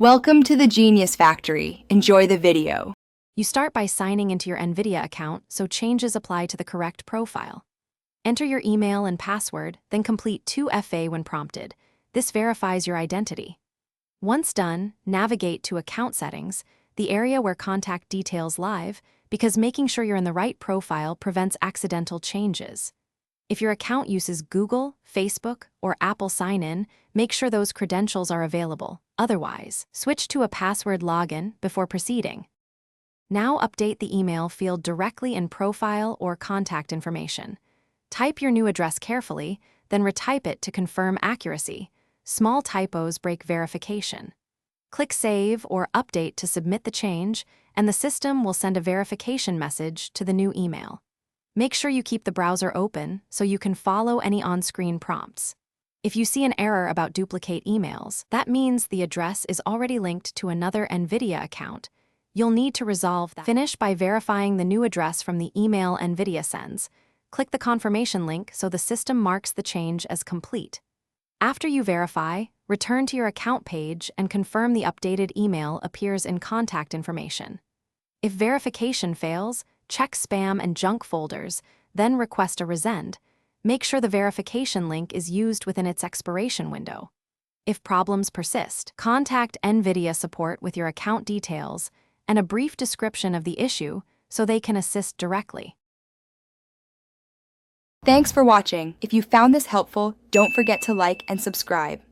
Welcome to the Genius Factory. Enjoy the video. You start by signing into your Nvidia account so changes apply to the correct profile. Enter your email and password, then complete 2FA when prompted. This verifies your identity. Once done, navigate to Account Settings, the area where contact details live, because making sure you're in the right profile prevents accidental changes. If your account uses Google, Facebook, or Apple sign-in, make sure those credentials are available. Otherwise, switch to a password login before proceeding. Now update the email field directly in Profile or Contact Information. Type your new address carefully, then retype it to confirm accuracy. Small typos break verification. Click Save or Update to submit the change, and the system will send a verification message to the new email. Make sure you keep the browser open so you can follow any on-screen prompts. If you see an error about duplicate emails, that means the address is already linked to another Nvidia account. You'll need to resolve that. Finish by verifying the new address from the email Nvidia sends. Click the confirmation link so the system marks the change as complete. After you verify, return to your account page and confirm the updated email appears in contact information. If verification fails, check spam and junk folders, then request a resend. Make sure the verification link is used within its expiration window. If problems persist, contact Nvidia support with your account details and a brief description of the issue so they can assist directly. Thanks for watching. If you found this helpful, don't forget to like and subscribe.